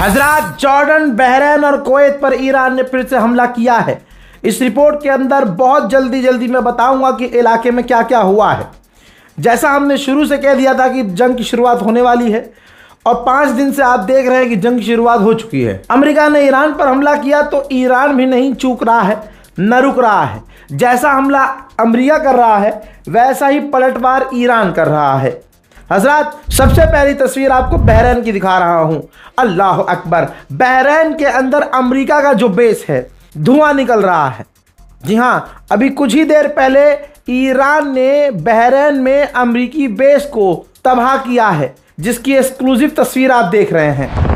हजरात, Jordan, Bahrain और Kuwait पर ईरान ने फिर से हमला किया है। इस रिपोर्ट के अंदर बहुत जल्दी मैं बताऊंगा कि इलाके में क्या क्या हुआ है। जैसा हमने शुरू से कह दिया था कि जंग की शुरुआत होने वाली है और 5 दिन से आप देख रहे हैं कि जंग की शुरुआत हो चुकी है। अमेरिका ने ईरान पर हमला किया तो ईरान भी नहीं चूक रहा है, न रुक रहा है। जैसा हमला अमेरिका कर रहा है वैसा ही पलटवार ईरान कर रहा है। हजरात, सबसे पहली तस्वीर आपको बहरीन की दिखा रहा हूं। अल्लाह अकबर। बहरीन के अंदर अमेरिका का जो बेस है, धुआं निकल रहा है। जी हां, अभी कुछ ही देर पहले ईरान ने बहरीन में अमेरिकी बेस को तबाह किया है, जिसकी एक्सक्लूसिव तस्वीर आप देख रहे हैं।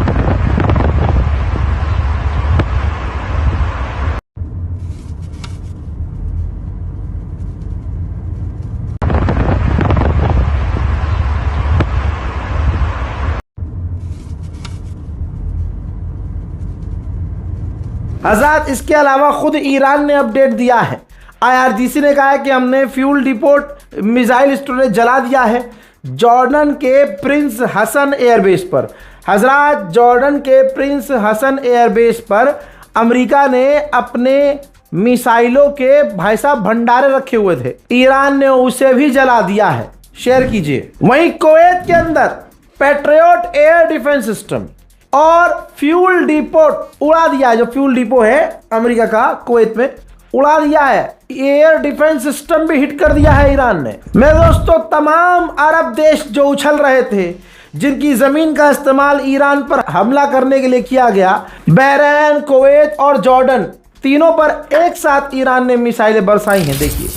हज़रात, इसके अलावा खुद ईरान ने अपडेट दिया है। IRGC ने कहा है कि हमने फ्यूल डिपोट मिसाइल स्टोरेज जला दिया है जॉर्डन के प्रिंस हसन एयरबेस पर। हज़रात, जॉर्डन के प्रिंस हसन एयरबेस पर अमेरिका ने अपने मिसाइलों के भाई साहब भंडारे रखे हुए थे, ईरान ने उसे भी जला दिया है। शेयर कीजिए। वहीं कुवैत के अंदर पैट्रियट एयर डिफेंस सिस्टम और फ्यूल डिपो उड़ा दिया है। जो फ्यूल डिपो है अमेरिका का कुवैत में, उड़ा दिया है। एयर डिफेंस सिस्टम भी हिट कर दिया है ईरान ने। मेरे दोस्तों, तमाम अरब देश जो उछल रहे थे, जिनकी जमीन का इस्तेमाल ईरान पर हमला करने के लिए किया गया, बहरीन, कुवैत और जॉर्डन, तीनों पर एक साथ ईरान ने मिसाइलें बरसाई हैं। देखिए।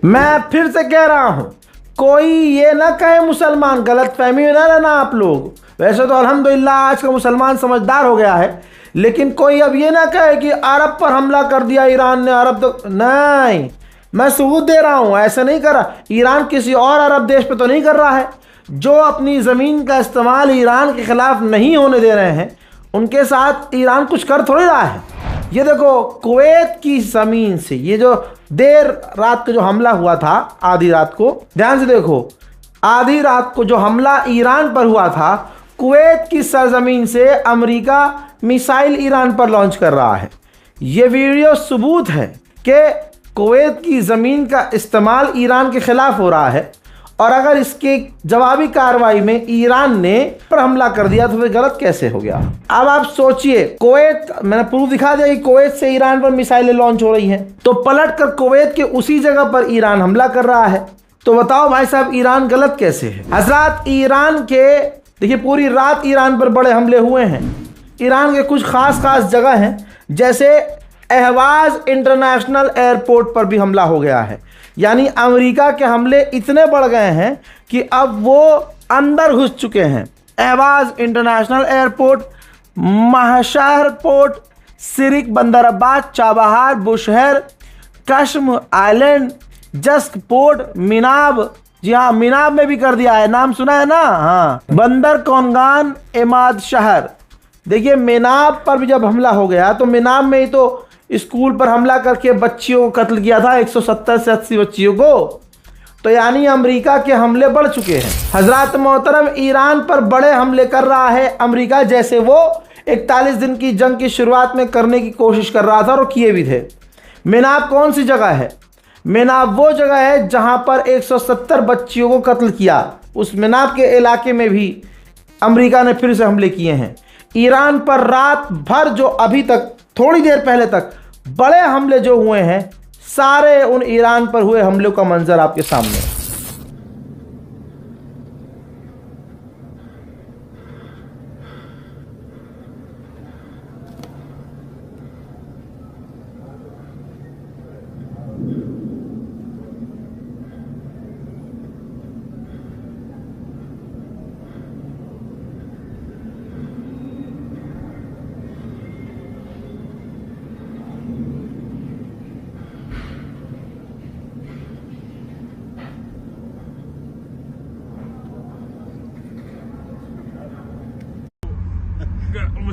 मैं फिर से कह रहा हूं, कोई ये ना कहे मुसलमान, गलत फहमी में ना रहना आप लोग। वैसे तो अल्हम्दुलिल्लाह आज का मुसलमान समझदार हो गया है, लेकिन कोई अब ये ना कहे कि अरब पर हमला कर दिया ईरान ने, अरब तो नहीं। मैं सबूत दे रहा हूं, ऐसे नहीं कर रहा। ईरान किसी और अरब देश पे तो नहीं कर रहा है। जो अपनी ज़मीन का इस्तेमाल ईरान के खिलाफ नहीं होने दे रहे हैं, उनके साथ ईरान कुछ कर थोड़ी रहा है। ये देखो, कुवैत की ज़मीन से ये जो देर रात को जो हमला हुआ था, आधी रात को, ध्यान से देखो, आधी रात को जो हमला ईरान पर हुआ था, कुवैत की सरजमीन से अमेरिका मिसाइल ईरान पर लॉन्च कर रहा है। ये वीडियो सबूत है कि कुवैत की ज़मीन का इस्तेमाल ईरान के खिलाफ हो रहा है, और अगर इसके जवाबी कार्रवाई में ईरान ने पर हमला कर दिया तो फिर गलत कैसे हो गया। अब आप सोचिए, कुवैत, मैंने प्रूफ दिखा दिया कि कुवैत से ईरान पर मिसाइलें लॉन्च हो रही हैं, तो पलट कर कुवैत के उसी जगह पर ईरान हमला कर रहा है। तो बताओ भाई साहब, ईरान गलत कैसे है। हजरात, ईरान के देखिए, पूरी रात ईरान पर बड़े हमले हुए हैं। ईरान के कुछ खास जगह हैं, जैसे अहवाज इंटरनेशनल एयरपोर्ट पर भी हमला हो गया है। यानी अमेरिका के हमले इतने बढ़ गए हैं कि अब वो अंदर घुस चुके हैं। Ahvaz international airport, Mahshahr port, Sirik Bandar Abbas, Chabahar, Bushehr, Qeshm island, Jask port, Minab, जी हाँ, मिनाब में भी कर दिया है, नाम सुना है ना, हाँ, बंदर कोनगान, इमाद शहर। देखिए, मिनाब पर भी जब हमला हो गया तो मिनाब में ही तो स्कूल पर हमला करके बच्चियों को कत्ल किया था, 170 से 80 बच्चियों को। तो यानी अमेरिका के हमले बढ़ चुके हैं। हजरात मोहतरम, ईरान पर बड़े हमले कर रहा है अमेरिका, जैसे वो 41 दिन की जंग की शुरुआत में करने की कोशिश कर रहा था और किए भी थे। मिनाब कौन सी जगह है? मिनाब वो जगह है जहां पर 170 बच्चियों को कत्ल किया। उस मिनाब के इलाके में भी अमेरिका ने फिर से हमले किए हैं। ईरान पर रात भर, जो अभी तक थोड़ी देर पहले तक बड़े हमले जो हुए हैं, सारे उन ईरान पर हुए हमलों का मंजर आपके सामने है।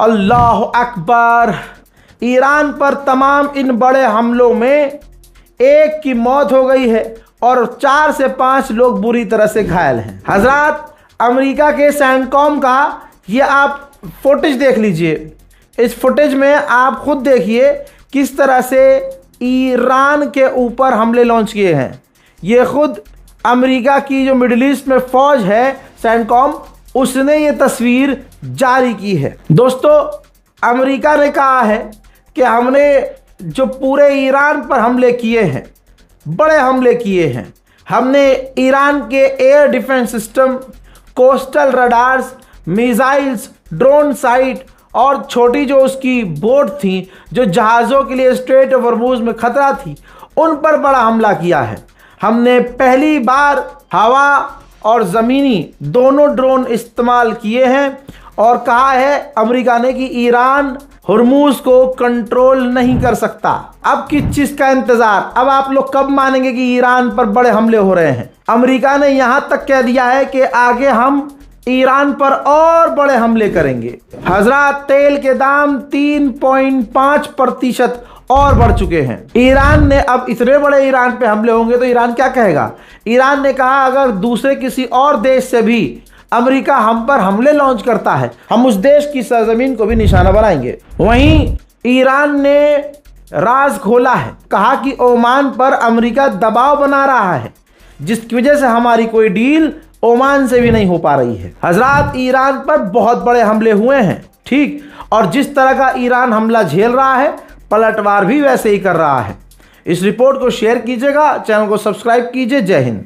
अल्लाह अकबर। ईरान पर तमाम इन बड़े हमलों में एक की मौत हो गई है और 4 से 5 लोग बुरी तरह से घायल हैं। हजरात, अमेरिका के सैंडकॉम का ये आप फुटेज देख लीजिए। इस फुटेज में आप खुद देखिए किस तरह से ईरान के ऊपर हमले लॉन्च किए हैं। ये खुद अमेरिका की जो मिडिल ईस्ट में फ़ौज है सैंडकॉम, उसने ये तस्वीर जारी की है। दोस्तों, अमेरिका ने कहा है कि हमने जो पूरे ईरान पर हमले किए हैं, बड़े हमले किए हैं, हमने ईरान के air defence system, coastal radars, missiles, drone site और छोटी जो उसकी बोट थी जो जहाज़ों के लिए स्ट्रेट ऑफ हॉर्मुज़ में ख़तरा थी, उन पर बड़ा हमला किया है। हमने पहली बार हवा और ज़मीनी दोनों ड्रोन इस्तेमाल किए हैं और कहा है अमेरिका ने कि ईरान हॉर्मुज़ को कंट्रोल नहीं कर सकता। अब किस चीज़ का इंतज़ार? अब आप लोग कब मानेंगे कि ईरान पर बड़े हमले हो रहे हैं? अमेरिका ने यहाँ तक कह दिया है कि आगे हम ईरान पर और बड़े हमले करेंगे। हजरात, तेल के दाम 3.5% और बढ़ चुके हैं। ईरान ने अब इतने बड़े ईरान पे हमले होंगे तो ईरान क्या कहेगा? ईरान ने कहा अगर दूसरे किसी और देश से भी अमेरिका हम पर हमले लॉन्च करता है, हम उस देश की सरजमीन को भी निशाना बनाएंगे। वहीं ईरान ने राज खोला है, कहा कि ओमान पर अमेरिका दबाव बना रहा है, जिसकी वजह से हमारी कोई डील ओमान से भी नहीं हो पा रही है। हजरात, ईरान पर बहुत बड़े हमले हुए हैं, ठीक, और जिस तरह का ईरान हमला झेल रहा है, पलटवार भी वैसे ही कर रहा है। इस रिपोर्ट को शेयर कीजिएगा, चैनल को सब्सक्राइब कीजिए। जय हिंद।